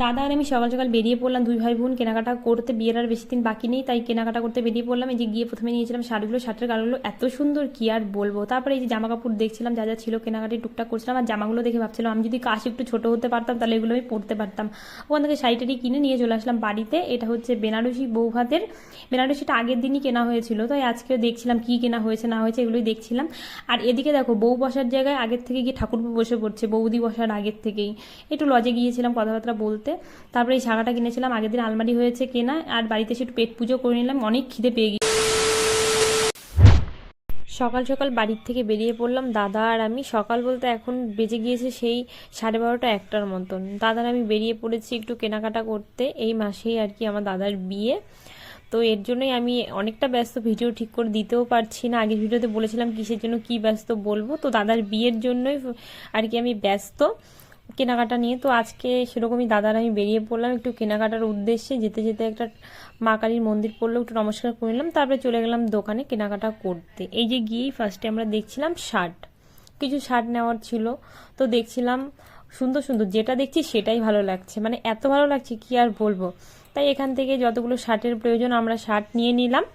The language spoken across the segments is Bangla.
দাদা আর আমি সকাল সকাল বেরিয়ে পড়লাম দুই ভাই বোন কেনাকাটা করতে। বিয়ের আর বেশি দিন বাকি নেই, তাই কেনাকাটা করতে বেরিয়ে পড়লাম। এই যে গিয়ে প্রথমে নিয়েছিলাম শার্টগুলো, শার্টের কালারগুলো এত সুন্দর কি আর বলবো। তারপরে এই যে জামা কাপড় দেখছিলাম, যা যা ছিল কেনাকাটি টুকটাক করছিলাম। আর জামাগুলো দেখে ভাবছিলাম আমি যদি কাশ একটু ছোট হতে পারতাম তাহলে এগুলো আমি পরতে পারতাম। ওখান থেকে শাড়িটারি কিনে নিয়ে চলে আসলাম বাড়িতে। এটা হচ্ছে বেনারসি বৌভাতের। বেনারসিটা আগের দিনই কেনা হয়েছিল, তাই আজকেও দেখছিলাম কি কেনা হয়েছে না হয়েছে এগুলোই দেখছিলাম। আর এদিকে দেখো বউ বসার জায়গায় আগের থেকে গিয়ে ঠাকুরপো বসে পড়ছে, বৌদি বসার আগের থেকেই। একটু লজে গিয়েছিলাম কথাবার্তা বলতে। তারপরে এই শাখাটা কিনেছিলাম, আগের দিন আলমারি হয়েছে কেনা। আর বাড়িতে এসে একটু পেট পুজো করে নিলাম, অনেক খিদে পেয়ে গিয়ে সকাল সকাল বাড়ির থেকে বেরিয়ে পড়লাম দাদা আর আমি। সকাল বলতে এখন বেজে গিয়েছে সেই 12:30 1টার মতন। দাদার আমি বেরিয়ে পড়েছি একটু কেনাকাটা করতে। এই মাসেই আর কি আমার দাদার বিয়ে, তো এর জন্যই আমি অনেকটা ব্যস্ত, ভিডিও ঠিক করে দিতেও পারছি না। আগের ভিডিওতে বলেছিলাম কিসের জন্য কি ব্যস্ত বলবো, তো দাদার বিয়ের জন্যই আর কি আমি ব্যস্ত কেনাকাটা নিয়ে। তো আজকে সেরকমই দাদার আমি বেরিয়ে পড়লাম একটু কেনাকাটার উদ্দেশ্যে। যেতে যেতে একটা মা কালীর মন্দির পড়লো, একটু নমস্কার করে নিলাম। তারপরে চলে গেলাম দোকানে কেনাকাটা করতে। এই যে গিয়েই ফার্স্টে আমরা দেখছিলাম শার্ট, কিছু শার্ট নেওয়ার ছিল। তো দেখছিলাম সুন্দর সুন্দর, যেটা দেখছি সেটাই ভালো লাগছে, মানে এত ভালো লাগছে কি আর বলবো। তাই এখান থেকে যতগুলো শার্টের প্রয়োজন আমরা শার্ট নিয়ে নিলাম।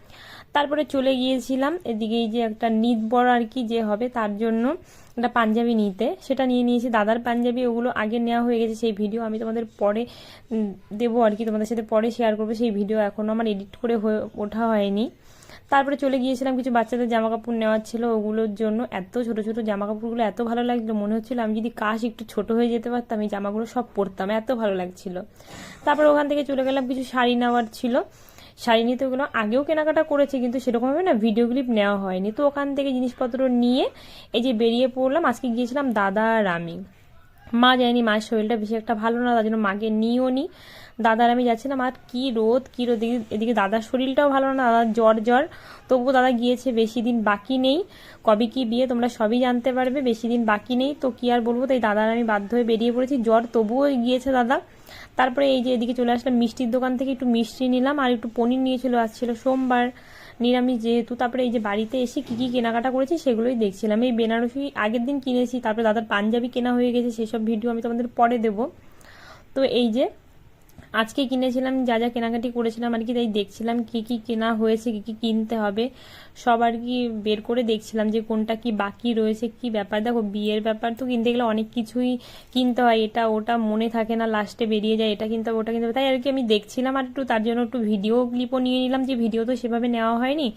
তারপরে চলে গিয়েছিলাম এদিকে এই যে একটা নিদ বড় আর কি যে হবে তার জন্য একটা পাঞ্জাবি নিতে, সেটা নিয়ে নিয়েছি। দাদার পাঞ্জাবি ওগুলো আগে নেওয়া হয়ে গেছে, সেই ভিডিও আমি তোমাদের পরে দেবো আর কি, তোমাদের সাথে পরে শেয়ার করবো। সেই ভিডিও এখনও আমার এডিট করে ওঠা হয়নি। তারপরে চলে গিয়েছিলাম কিছু বাচ্চাদের জামা কাপড় নেওয়ার ছিল, ওগুলোর জন্য। এত ছোট ছোট জামা কাপড়গুলো এত ভালো লাগলো, মনে হচ্ছিল আমি যদি কাশ একটু ছোট হয়ে যেতে পারতাম এই জামাগুলো সব পরতাম, এত ভালো লাগছিল। তারপরে ওখান থেকে চলে গেলাম কিছু শাড়ি নেওয়ার ছিল। শাড়ি নিতে ওগুলো আগেও কেনাকাটা করেছি কিন্তু সেরকমভাবে না ভিডিও ক্লিপ নেওয়া হয়নি। তো ওখান থেকে জিনিসপত্র নিয়ে এই যে বেরিয়ে পড়লাম। আজকে গিয়েছিলাম দাদা আর আমি, মা যায়নি, মায়ের শরীরটা বেশি একটা ভালো না, তার জন্য মাকে নিয়েও নি। দাদার আমি যাচ্ছিলাম। আর কি রোদ কি রোদ, এদিকে দাদার শরীরটাও ভালো না, দাদার জ্বর জ্বর। তবুও দাদা গিয়েছে, বেশি দিন বাকি নেই। কবে কি বিয়ে তোমরা সবই জানতে পারবে, বেশি দিন বাকি নেই। তো কি আর বলবো, তাই দাদার আমি বাধ্য হয়ে বেরিয়ে পড়েছি, জ্বর তবুও গিয়েছে দাদা। তারপরে এই যে এদিকে চলে আসলাম মিষ্টির দোকান থেকে, একটু মিষ্টি নিলাম আর একটু পনির নিয়েছিল, আসছিল সোমবার নিরামিষ যেহেতু। তারপরে এই যে বাড়িতে এসে কি কি কেনাকাটা করেছি সেগুলোই দেখছিলাম। এই বেনারসি আগের দিন কিনেছি, তারপরে দাদার পাঞ্জাবি কেনা হয়ে গেছে, সেসব ভিডিও আমি তোমাদের পরে দেবো। তো এই যে আজকে কিনেছিলাম যা যা কেনাকাটি করেছিলাম আর কি, তাই দেখছিলাম কি কি কেনা হয়েছে, কি কি কিনতে হবে সব আর কি বের করে দেখছিলাম যে কোনটা কি বাকি রয়েছে, কি ব্যাপার। দেখো বিয়ের ব্যাপার তো কিনতে গেলে অনেক কিছুই কিনতে হয়, এটা ওটা মনে থাকে না, লাস্টে বেরিয়ে যায় এটা কিনতে হবে ওটা কিনতে হবে। তাই আর কি আমি দেখছিলাম আর একটু তার জন্য একটু ভিডিও ক্লিপও নিয়ে নিলাম, যে ভিডিও তো সেভাবে নেওয়া হয়নি।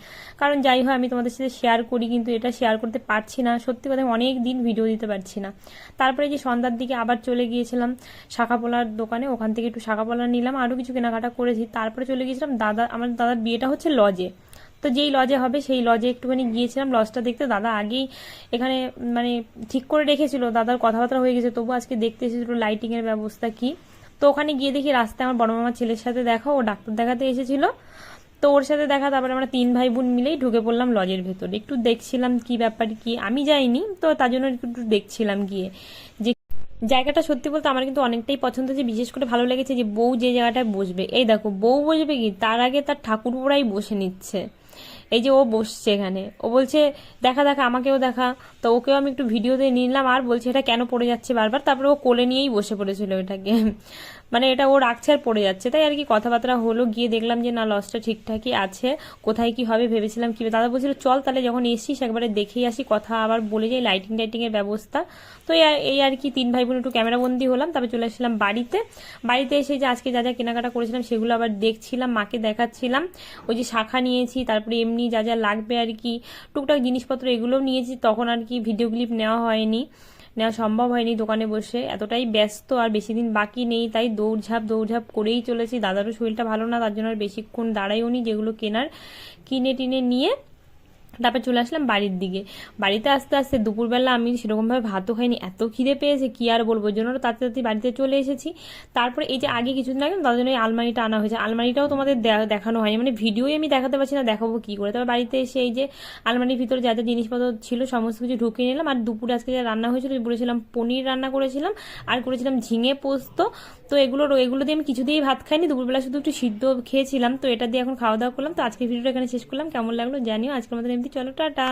কারণ যাই হয় আমি তোমাদের সাথে শেয়ার করি, কিন্তু এটা শেয়ার করতে পারছি না, সত্যি কথা অনেক দিন ভিডিও দিতে পারছি না। তারপরে যে সন্ধ্যার দিকে আবার চলে গিয়েছিলাম শাখাপোলার দোকানে, ওখান থেকে একটু শাখাপোলা নিলাম, আরও কিছু কেনাকাটা করেছি। তারপরে চলে গিয়েছিলাম আমার দাদার বিয়েটা হচ্ছে লজে। তো যেই লজে হবে সেই লজে একটুখানি গিয়েছিলাম লজটা দেখতে। দাদা আগেই এখানে মানে ঠিক করে রেখেছিল, দাদার কথাবার্তা হয়ে গেছে, তবু আজকে দেখতে এসেছিল লাইটিংয়ের ব্যবস্থা কি। তো ওখানে গিয়ে দেখি রাস্তায় আমার বড় মামার ছেলের সাথে দেখা, ও ডাক্তার দেখাতে এসেছিল, তো ওর সাথে দেখা। তারপরে আমরা তিন ভাই বোন মিলেই ঢুকে পড়লাম লজের ভেতরে, একটু দেখছিলাম কি ব্যাপার কি, আমি যাইনি তো তার জন্য একটু দেখছিলাম গিয়ে যে জায়গাটা। সত্যি বলতে আমার কিন্তু অনেকটাই পছন্দ হয়েছে, বিশেষ করে ভালো লেগেছে যে বউ যে জায়গাটায় বসবে। এই দেখো বউ বসবে কি, তার আগে তার ঠাকুরপোড়াই বসে নিচ্ছে। এই যে ও বসছে এখানে, ও বলছে দেখা দেখা আমাকেও দেখা। তো ওকেও আমি একটু ভিডিওতে নিলাম, আর বলছে এটা কেন পড়ে যাচ্ছে বারবার। তারপরে ও কোলে নিয়েই বসে পড়েছিল এটাকে, মানে এটা ও রাখছে আর পড়ে যাচ্ছে। তাই আর কি কথাবার্তা হলো, গিয়ে দেখলাম যে না লজটা ঠিকঠাকই আছে। কোথায় কি হবে ভেবেছিলাম, কি দাদা বলছিল চল তাহলে যখন এসছিস একবারে দেখেই আসি, কথা আবার বলে যাই লাইটিং টাইটিং এর ব্যবস্থা। তো এই আর কি তিন ভাই বোন একটু ক্যামেরাবন্দি হলাম। তারপরে চলে আসলাম বাড়িতে। বাড়িতে এসে যে আজকে যা যা কেনাকাটা করেছিলাম সেগুলো আবার দেখছিলাম, মাকে দেখাচ্ছিলাম। ওই যে শাখা নিয়েছি, তারপরে এমনি যা যা লাগবে আর কি টুকটাক জিনিসপত্র এগুলোও নিয়েছি। তখন আর কি ভিডিও ক্লিপ নেওয়া হয়নি, নেওয়া সম্ভব হয়নি, দোকানে বসে এতটাই ব্যস্ত। আর বেশি দিন বাকি নেই, তাই দৌড়ঝাঁপ করেই চলেছি। দাদারও শরীরটা ভালো না, তার জন্য আর বেশিক্ষণ দাঁড়াইও নি, যেগুলো কেনার কিনে টিনে নিয়ে তারপর চলে আসলাম বাড়ির দিকে। বাড়িতে আস্তে আস্তে দুপুরবেলা আমি সেরকমভাবে ভাতও খাইনি, এত খিদে পেয়েছে কি আর বলবো, ওই জন্য তাড়াতাড়ি বাড়িতে চলে এসেছি। তারপরে এই যে আগে কিছুদিন আগে তার জন্য এই আলমারিটা আনা হয়েছে, আলমারিটাও তোমাদের দেখানো হয়নি, মানে ভিডিওই আমি দেখাতে পারছি না, দেখাবো কি করে। তবে বাড়িতে এসে এই যে আলমারির ভিতরে যা যা জিনিসপত্র ছিল সমস্ত কিছু ঢুকিয়ে নিলাম। আর দুপুরে আজকে যা রান্না হয়েছিল বলেছিলাম পনির রান্না করেছিলাম, আর করেছিলাম ঝিঙে পোস্ত। তো এগুলো দিয়ে আমি কিছুতেই ভাত খাইনি, দুপুরবেলা শুধু একটু সিদ্ধ খেয়েছিলাম। তো এটা দিয়ে এখন খাওয়া দাওয়া করলাম। তো আজকের ভিডিওটা এখানে শেষ করলাম, কেমন লাগলো জানিও। আজকের মতন এমনি, চলো টাটা।